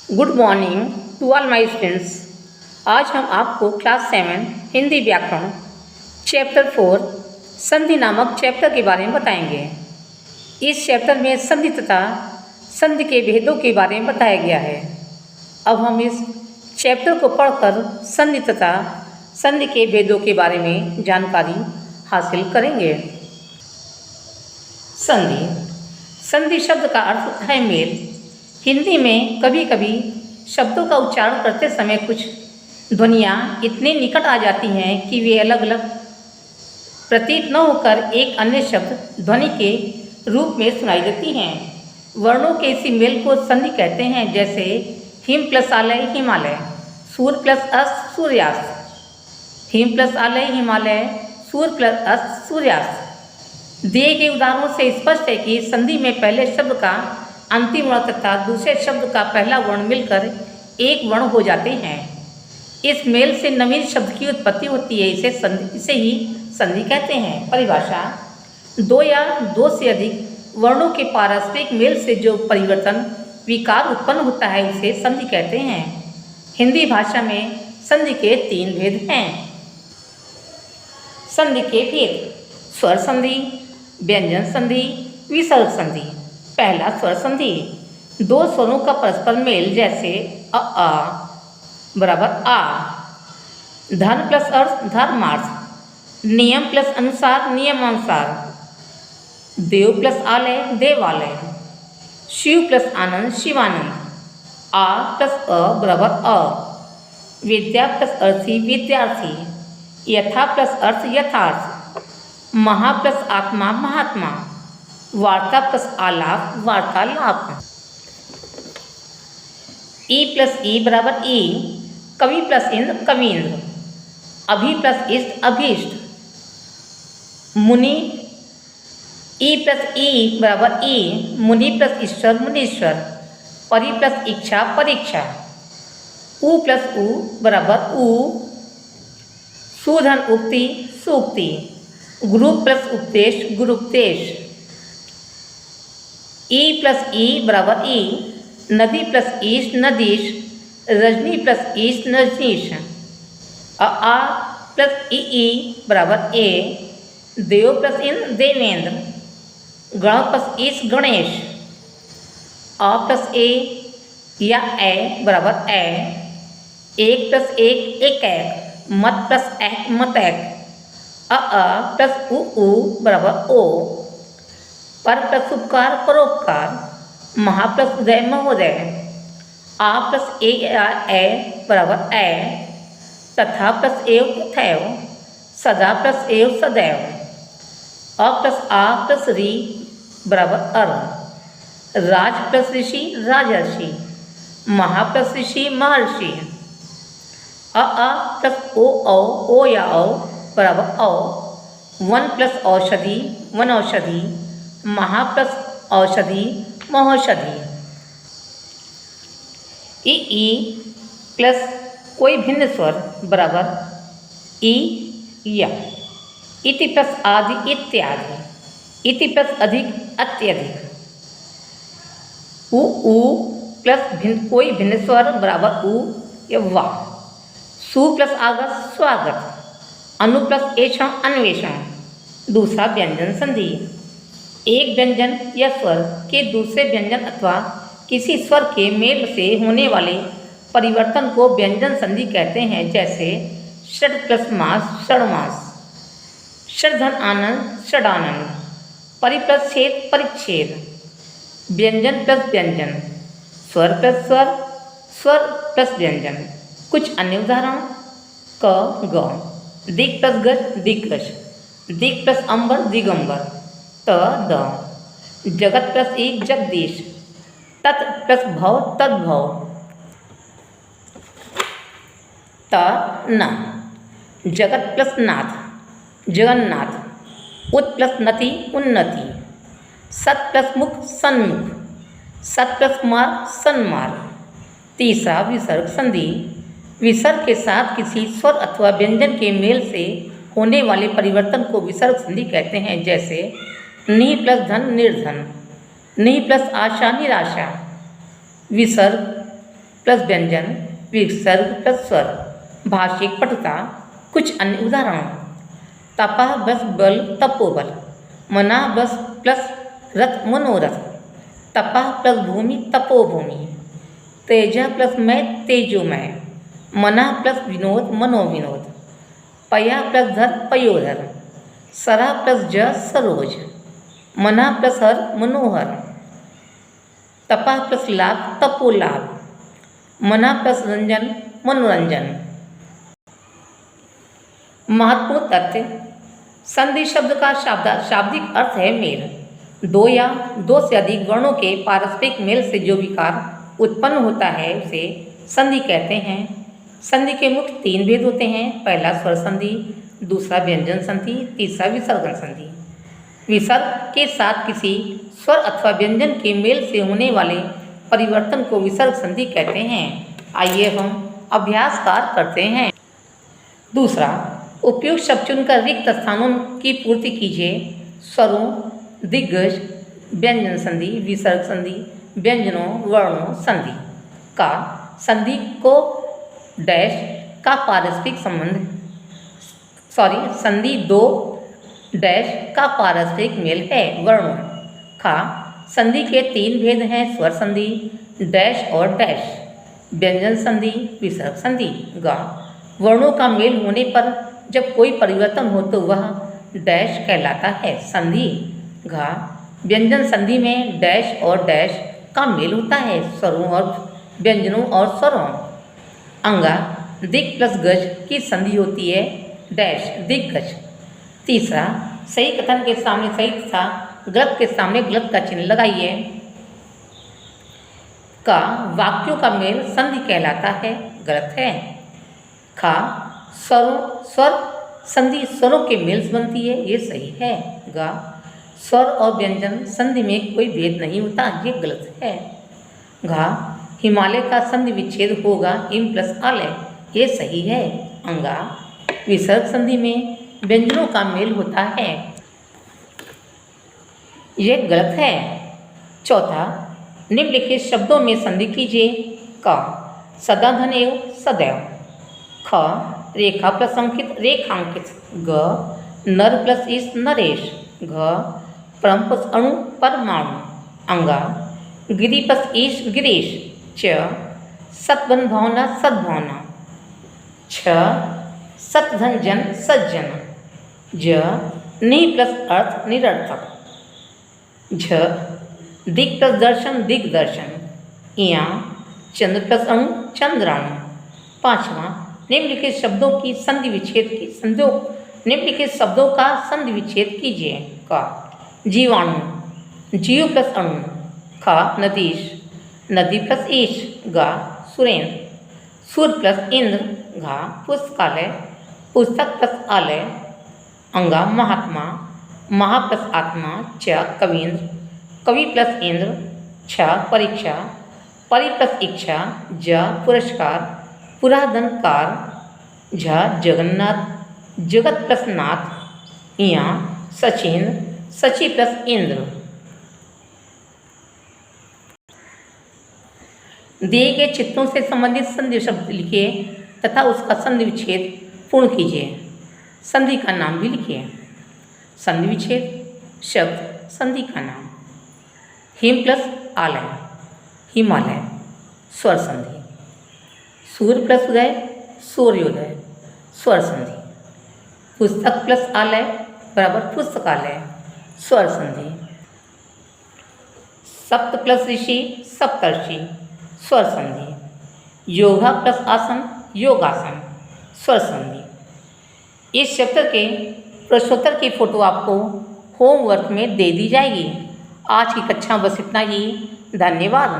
Good morning to all my students. आज हम आपको क्लास 7 हिंदी व्याकरण चैप्टर 4 संधि नामक चैप्टर के बारे में बताएंगे। इस चैप्टर में संधि तथा संधि के भेदों के बारे में बताया गया है। अब हम इस चैप्टर को पढ़कर संधि तथा संधि के भेदों के बारे में जानकारी हासिल करेंगे। संधि संधि शब्द का अर्थ है मेल। हिंदी में कभी कभी शब्दों का उच्चारण करते समय कुछ ध्वनियाँ इतने निकट आ जाती हैं कि वे अलग अलग प्रतीत न होकर एक अन्य शब्द ध्वनि के रूप में सुनाई देती हैं। वर्णों के इसी मेल को संधि कहते हैं, जैसे हिम प्लस आलय हिमालय, सूर्य प्लस अस्त सूर्यास्त। हिम प्लस आलय हिमालय, सूर्य प्लस अस्त सूर्यास्त। दिए गए उदाहरणों से स्पष्ट है कि संधि में पहले शब्द का अंतिम वर्ण तथा दूसरे शब्द का पहला वर्ण मिलकर एक वर्ण हो जाते हैं। इस मेल से नवीन शब्द की उत्पत्ति होती है। इसे ही संधि कहते हैं। परिभाषा: दो या दो से अधिक वर्णों के पारस्परिक मेल से जो परिवर्तन विकार उत्पन्न होता है उसे संधि कहते हैं। हिंदी भाषा में संधि के 3 भेद हैं। संधि के भेद: स्वर संधि, व्यंजन संधि, विसर्ग संधि। पहला स्वर संधि: दो स्वरों का परस्पर मेल, जैसे आ बराबर आ, धन प्लस अर्थ धर्मार्थ, नियम प्लस अनुसार नियमानुसार, देव प्लस आलय देवालय, शिव प्लस आनंद शिवानंद। आ प्लस अ बराबर अ, विद्या प्लस अर्थी विद्यार्थी, यथा प्लस अर्थ यथार्थ, महा प्लस आत्मा महात्मा, वार्ता प्लस आलाप वार्तालाप। ई प्लस ई बराबर ई, कवि प्लस इंद्र कवींद्र, अभि प्लस इष्ट अभीष्ट, मुनि। ई प्लस ई बराबर ई, मुनि प्लस ईश्वर मुनीश्वर, परि प्लस इच्छा परीक्षा। उ प्लस उ बराबर उ, सुधन उक्ति सूक्ति, गुरु प्लस उपदेश गुरुपदेश। ई प्लस ई बराबर ई, नदी प्लस ईश नदीश, रजनी प्लस ईश रजनीश। आ प्लस ई बराबर ए, देव प्लस इंद्र देवेंद्र, गण प्लस ईश गणेश। अ प्लस ए या ए बराबर ए, एक प्लस एक एक, मत प्लस एक मतैक। अ प्लस उ बराबर ओ, पर प्लस उपकार परोपकार, महा प्लस उदय महोदय। आ प्लस ए बराबर ए, तथा प्लस एव तथैव, सदा प्लस एव सदैव। अ प्लस आ प्लस री बराबर अर, राज प्लस ऋषि राजर्षि, महा प्लस ऋषि महर्षि। अ प्लस ओ या औ बराबर औ, वन प्लस औषधि वन औषधि, महा प्लस औषधि महौषधि। ई प्लस कोई भिन्न स्वर बराबर ई या। इति प्लस आदि इत्यादि, इति प्लस अधिक अत्यधिक। उ प्लस कोई भिन्न स्वर बराबर उ या वा। सु प्लस आगत स्वागत, अनु प्लस एषण अन्वेषण। दूसरा व्यंजन संधि: एक व्यंजन या स्वर के दूसरे व्यंजन अथवा किसी स्वर के मेल से होने वाले परिवर्तन को व्यंजन संधि कहते हैं, जैसे षड प्लस मास षडमास, षडधन आनंद षडानंद, परि प्लस छेद परिच्छेद। व्यंजन प्लस व्यंजन, स्वर प्लस स्वर, स्वर प्लस व्यंजन। कुछ अन्य उदाहरण: क ग, दिक् प्लस गज दिग्गज, दिक् प्लस अंबर दिगंबर, त द, जगत प्लस एक जगदीश, तत् प्लस भव तद्भव, त न, जगत प्लस नाथ जगन्नाथ, उत प्लस नति उन्नति, सत प्लस मुख सन्मुख, सत प्लस मार्ग सन्मार्ग। तीसरा विसर्ग संधि: विसर्ग के साथ किसी स्वर अथवा व्यंजन के मेल से होने वाले परिवर्तन को विसर्ग संधि कहते हैं, जैसे नि प्लस धन निर्धन, नि प्लस आशा निराशा। विसर्ग प्लस व्यंजन विसर्ग प्लस स्वर। भाषिक पटुता। कुछ अन्य उदाहरण। तपा प्लस बल तपोबल। मना प्लस रथ मनोरथ। तपा प्लस भूमि तपोभूमि। तेजा प्लस मय तेजोमय। मना प्लस विनोद मनोविनोद। पया प्लस धर पयोधर। सरा प्लस ज सरोज। मना प्लस हर मनोहर। तपा प्लस लाभ तपोलाभ। मना प्लस रंजन मनोरंजन। महत्वपूर्ण तथ्य। संधि शब्द का शाब्दिक अर्थ है मेल। दो या दो से अधिक वर्णों के पारस्परिक मेल से जो विकार उत्पन्न होता है उसे संधि कहते हैं। संधि के मुख्य 3 भेद होते हैं। पहला स्वर संधि, दूसरा व्यंजन संधि, तीसरा विसर्गन संधि। विसर्ग के साथ किसी स्वर अथवा व्यंजन के मेल से होने वाले परिवर्तन को विसर्ग संधि कहते हैं। आइए हम अभ्यासकार करते हैं। दूसरा, उपयुक्त शब्द चुनकर रिक्त स्थानों की पूर्ति कीजिए। स्वरों, दिग्गज, व्यंजन संधि, विसर्ग संधि, व्यंजनों, वर्णों, संधि का संधि को डैश का पारस्परिक संबंध संधि 2 डैश का पारस्परिक मेल है। वर्णों का संधि के 3 भेद हैं। स्वर संधि डैश और डैश, व्यंजन संधि, विसर्ग संधि। गा वर्णों का मेल होने पर जब कोई परिवर्तन हो तो वह डैश कहलाता है। संधि घा व्यंजन संधि में डैश और डैश का मेल होता है। स्वरों और व्यंजनों और स्वरों। अंगा दिग प्लस गज की संधि होती है। डैश दिग्गज। तीसरा, सही कथन के सामने सही तथा गलत के सामने गलत का चिन्ह लगाइए। का वाक्यों का मेल संधि कहलाता है। गलत है। खा स्वर संधि स्वरों के मेल से बनती है। ये सही है। गा स्वर और व्यंजन संधि में कोई भेद नहीं होता। ये गलत है। घा हिमालय का संधि विच्छेद होगा हिम प्लस आलय। ये सही है। अंगा विसर्ग संधि में व्यंजनों का मेल होता है। ये गलत है। चौथा, निम्नलिखित शब्दों में संधि कीजिए। क सदा धन एवं सदैव। ख रेखा प्लस अंकित रेखांकित। ग नर प्लस इस नरेश। घ परम प्लस अणु परमाणु। अंगा गिरि प्लस ईश गिरीश। च सतबन भावना सद्भावना। छ सतधन जन सज्जन। ज नि प्लस अर्थ निरर्थक। झ दिक् प्लस दर्शन दिग्दर्शन। इया चंद्र प्लस अणु चंद्राणु। पाँचवा, निम्नलिखित शब्दों की संधि विच्छेद की निम्नलिखित शब्दों का संधि विच्छेद कीजिए। का जीवाणु जीव प्लस अणु। खा नदीश नदी प्लस ईश। गा सुरेंद्र सूर्य प्लस इंद्र। घा पुस्तकालय पुस्तक प्लस आलय। अंगा महात्मा महा प्लस आत्मा। च कवींद्र कवि प्लस इंद्र। छ परीक्षा परि प्लस इच्छा। ज पुरस्कार पुराधनकार। झ जगन्नाथ जगत प्लस नाथ। इया सचिन सची प्लस इंद्र। दिए गए चित्रों से संबंधित संधि शब्द लिखिए तथा उसका संधि विच्छेद पूर्ण कीजिए। संधि का नाम भी लिखिए। संधि विच्छेद शब्द संधि का नाम। हिम प्लस आलय हिमालय स्वर संधि। सूर्य प्लस उदय सूर्योदय स्वर संधि। पुस्तक प्लस आलय बराबर पुस्तकालय स्वर संधि। सप्त प्लस ऋषि सप्तर्षि स्वर संधि। योगा प्लस आसन योगासन स्वर संधि। इस चैप्टर के प्रश्नोत्तर की फोटो आपको होमवर्क में दे दी जाएगी। आज की कक्षा बस इतना ही। धन्यवाद।